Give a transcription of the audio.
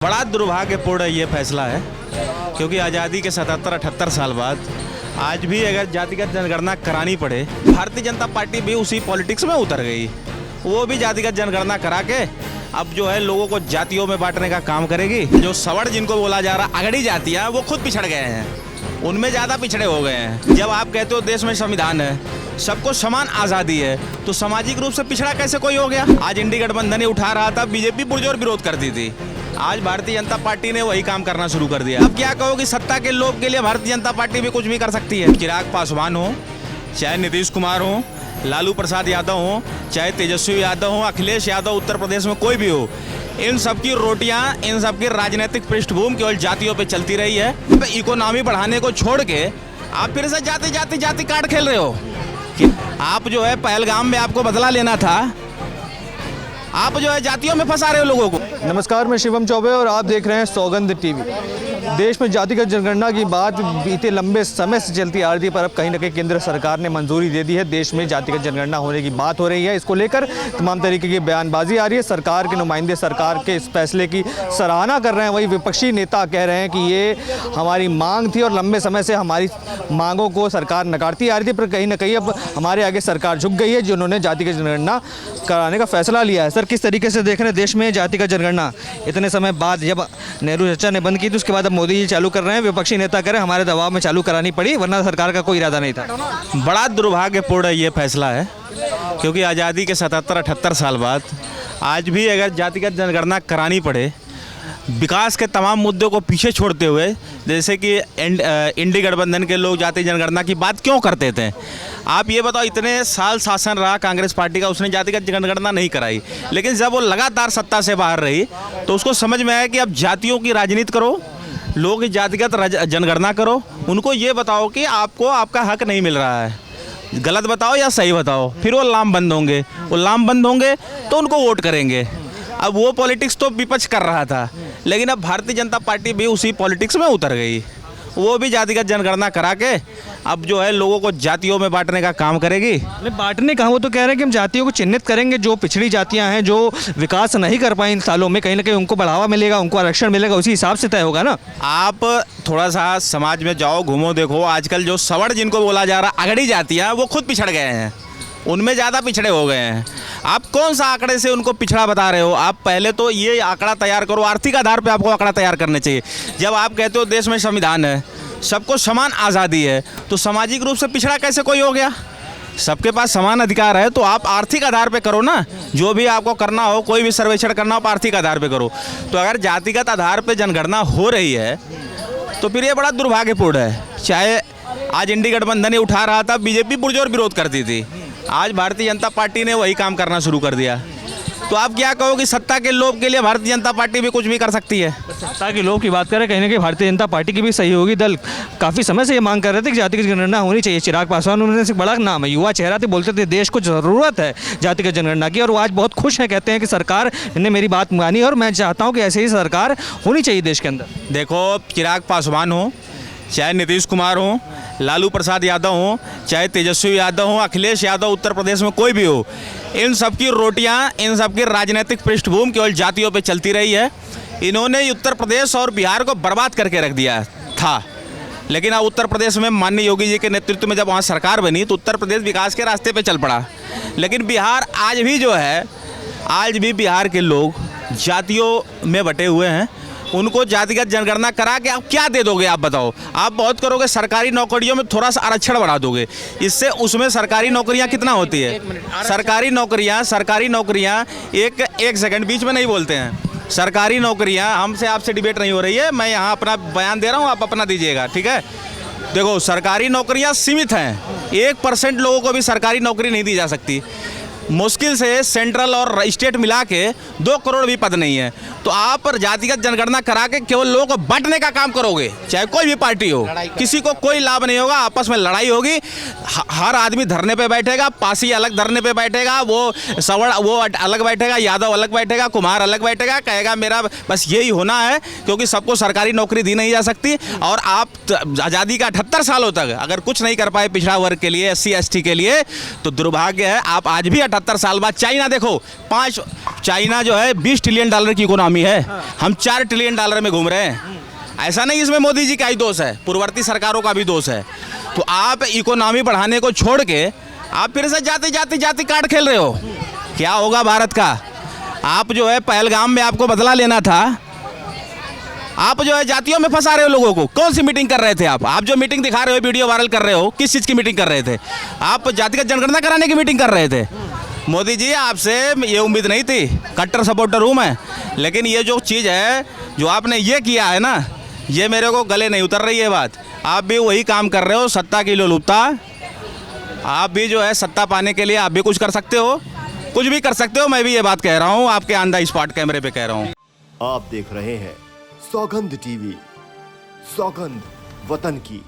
बड़ा दुर्भाग्यपूर्ण ये फैसला है क्योंकि आज़ादी के 77-78 साल बाद आज भी अगर जातिगत जनगणना करानी पड़े, भारतीय जनता पार्टी भी उसी पॉलिटिक्स में उतर गई। वो भी जातिगत जनगणना करा के अब जो है लोगों को जातियों में बांटने का काम करेगी। जो सवर्ण जिनको बोला जा रहा अगड़ी जातियाँ, वो खुद पिछड़ गए हैं, उनमें ज़्यादा पिछड़े हो गए हैं। जब आप कहते हो देश में संविधान है, सबको समान आज़ादी है, तो सामाजिक रूप से पिछड़ा कैसे कोई हो गया। आज इंडी गठबंधन उठा रहा था, बीजेपी पुरजोर विरोध करती थी। आज भारतीय जनता पार्टी ने वही काम करना शुरू कर दिया। अब क्या कहो कि सत्ता के लोभ के लिए भारतीय जनता पार्टी भी कुछ भी कर सकती है। चिराग पासवान हो, चाहे नीतीश कुमार हो, लालू प्रसाद यादव हो, चाहे तेजस्वी यादव हो, अखिलेश यादव उत्तर प्रदेश में कोई भी हो, इन सबकी रोटियां, इन सबकी राजनीतिक पृष्ठभूमि केवल जातियों पे चलती रही है। इकोनॉमी बढ़ाने को छोड़ के आप फिर से जाति कार्ड खेल रहे हो। आप जो है पहलगाम में आपको बदला लेना था, आप जो है जातियों में फंसा रहे हो लोगों को। नमस्कार, मैं शिवम चौबे और आप देख रहे हैं सौगंध टीवी। देश में जातिगत जनगणना की बात बीते लंबे समय से चलती आ रही थी, पर अब कहीं ना कहीं केंद्र सरकार ने मंजूरी दे दी है। देश में जातिगत जनगणना होने की बात हो रही है। इसको लेकर तमाम तरीके की बयानबाजी आ रही है। सरकार के नुमाइंदे सरकार के इस फैसले की सराहना कर रहे हैं, वही विपक्षी नेता कह रहे हैं कि ये हमारी मांग थी और लंबे समय से हमारी मांगों को सरकार नकारती आ रही थी, पर कहीं ना कहीं अब हमारे आगे सरकार झुक गई है जिन्होंने जातिगत जनगणना कराने का फैसला लिया है। सर, किस तरीके से देख रहे हैं देश में जातिगत जनगणना? इतने समय बाद जब नेहरू चचा ने बंद की थी, उसके बाद अब मोदी जी चालू कर रहे हैं। विपक्षी नेता कह रहे हैं हमारे दबाव में चालू करानी पड़ी, वरना सरकार का कोई इरादा नहीं था। बड़ा दुर्भाग्यपूर्ण ये फैसला है क्योंकि आज़ादी के 77-78 साल बाद आज भी अगर जातिगत जनगणना करानी पड़े, विकास के तमाम मुद्दों को पीछे छोड़ते हुए, जैसे कि इंडी गठबंधन के लोग जाति जनगणना की बात क्यों करते थे। आप ये बताओ, इतने साल शासन रहा कांग्रेस पार्टी का, उसने जातिगत जनगणना नहीं कराई, लेकिन जब वो लगातार सत्ता से बाहर रही तो उसको समझ में आया कि अब जातियों की राजनीति करो, लोगों की जातिगत जनगणना करो, उनको ये बताओ कि आपको आपका हक नहीं मिल रहा है, गलत बताओ या सही बताओ, फिर वो लामबंद होंगे। वो लामबंद होंगे तो उनको वोट करेंगे। अब वो पॉलिटिक्स तो विपक्ष कर रहा था, लेकिन अब भारतीय जनता पार्टी भी उसी पॉलिटिक्स में उतर गई। वो भी जातिगत जनगणना करा के अब जो है लोगों को जातियों में बांटने का काम करेगी। बांटने का, वो तो कह रहे हैं कि हम जातियों को चिन्हित करेंगे, जो पिछड़ी जातियां हैं, जो विकास नहीं कर पाई इन सालों में, कहीं ना कहीं उनको बढ़ावा मिलेगा, उनको आरक्षण मिलेगा, उसी हिसाब से तय होगा ना। आप थोड़ा सा समाज में जाओ, घूमो, देखो, आजकल जो सवर्ण जिनको बोला जा रहा अगड़ी जातियाँ, वो खुद पिछड़ गए हैं, उनमें ज़्यादा पिछड़े हो गए हैं। आप कौन सा आंकड़े से उनको पिछड़ा बता रहे हो? आप पहले तो ये आंकड़ा तैयार करो, आर्थिक आधार पे आपको आंकड़ा तैयार करने चाहिए। जब आप कहते हो देश में संविधान है, सबको समान आज़ादी है, तो सामाजिक रूप से पिछड़ा कैसे कोई हो गया? सबके पास समान अधिकार है, तो आप आर्थिक आधार पे करो ना। जो भी आपको करना हो, कोई भी सर्वेक्षण करना हो, आर्थिक आधार पे करो। तो अगर जातिगत आधार पे जनगणना हो रही है तो फिर ये बड़ा दुर्भाग्यपूर्ण है। चाहे आज इंडी गठबंधन उठा रहा था, बीजेपी पुरजोर विरोध करती थी। आज भारतीय जनता पार्टी ने वही काम करना शुरू कर दिया। तो आप क्या कहो कि सत्ता के लोभ के लिए भारतीय जनता पार्टी भी कुछ भी कर सकती है। सत्ता के लोभ की बात करें, कहीं ना कहीं भारतीय जनता पार्टी की भी सहयोगी दल काफ़ी समय से ये मांग कर रहे थे कि जातिगत जनगणना होनी चाहिए। चिराग पासवान उन्होंने से बड़ा नाम है, युवा चेहरा थे, बोलते थे देश को ज़रूरत है जातिगत जनगणना की, और वो आज बहुत खुश हैं, कहते हैं कि सरकार ने मेरी बात मानी और मैं चाहता हूँ कि ऐसे ही सरकार होनी चाहिए देश के अंदर। देखो, चिराग पासवान हो, चाहे नीतीश कुमार हो, लालू प्रसाद यादव हो, चाहे तेजस्वी यादव हो, अखिलेश यादव उत्तर प्रदेश में कोई भी हो, इन सबकी रोटियां, इन सबकी राजनीतिक पृष्ठभूमि केवल जातियों पे चलती रही है। इन्होंने उत्तर प्रदेश और बिहार को बर्बाद करके रख दिया था। लेकिन अब उत्तर प्रदेश में माननीय योगी जी के नेतृत्व में जब वहाँ सरकार बनी तो उत्तर प्रदेश विकास के रास्ते पे चल पड़ा। लेकिन बिहार आज भी जो है, आज भी बिहार के लोग जातियों में बटे हुए हैं। उनको जातिगत जनगणना करा के आप क्या दे दोगे? आप बताओ। आप बहुत करोगे, सरकारी नौकरियों में थोड़ा सा आरक्षण बढ़ा दोगे, इससे उसमें सरकारी नौकरियां कितना होती है? सरकारी नौकरियां एक सेकंड बीच में नहीं बोलते हैं। सरकारी नौकरियां, हमसे आपसे डिबेट नहीं हो रही है, मैं यहाँ अपना बयान दे रहा हूँ, आप अपना दीजिएगा, ठीक है? देखो, सरकारी नौकरियाँ सीमित हैं, 1% लोगों को भी सरकारी नौकरी नहीं दी जा सकती। मुश्किल से सेंट्रल और स्टेट मिला के 2 करोड़ भी पद नहीं है। तो आप जातिगत जनगणना करा के केवल लोगों को बांटने का काम करोगे, चाहे कोई भी पार्टी हो, किसी को कोई लाभ नहीं होगा। आपस में लड़ाई होगी, हर आदमी धरने पे बैठेगा, पासी अलग धरने पे बैठेगा, वो सवर्ण वो अलग बैठेगा, यादव अलग बैठेगा, कुमार अलग बैठेगा, कहेगा मेरा बस यही होना है, क्योंकि सबको सरकारी नौकरी दी नहीं जा सकती। और आप आज़ादी का 78 सालों तक अगर कुछ नहीं कर पाए पिछड़ा वर्ग के लिए, SC ST के लिए, तो दुर्भाग्य है। आप आज भी 78 साल बाद चाइना देखो, चाइना जो है 20 ट्रिलियन डॉलर की इकोनॉमी है, हम 4 ट्रिलियन डॉलर में घूम रहे हैं। ऐसा नहीं इसमें मोदी जी का ही दोष है, पूर्ववर्ती सरकारों का भी दोष है। तो आप इकोनॉमी बढ़ाने को छोड़ के आप फिर से जाति कार्ड खेल रहे हो। क्या होगा भारत का? आप जो है पहलगाम में आपको बदला लेना था, आप जो है जातियों में फंसा रहे हो लोगों को। कौन सी मीटिंग कर रहे थे आप जो मीटिंग दिखा रहे हो, वीडियो वायरल कर रहे हो, किस चीज़ की मीटिंग कर रहे थे? आप जातिगत जनगणना कराने की मीटिंग कर रहे थे। मोदी जी आपसे ये उम्मीद नहीं थी, कट्टर सपोर्टर हूँ मैं, लेकिन ये जो चीज़ है जो आपने ये किया है ना, ये मेरे को गले नहीं उतर रही है बात। आप भी वही काम कर रहे हो, सत्ता की लोलुपता। आप भी जो है सत्ता पाने के लिए आप भी कुछ कर सकते हो, कुछ भी कर सकते हो। मैं भी ये बात कह रहा हूँ, आपके ऑन द स्पॉट कैमरे पे कह रहा हूँ। आप देख रहे हैं सौगंध टीवी, सौगंध वतन की।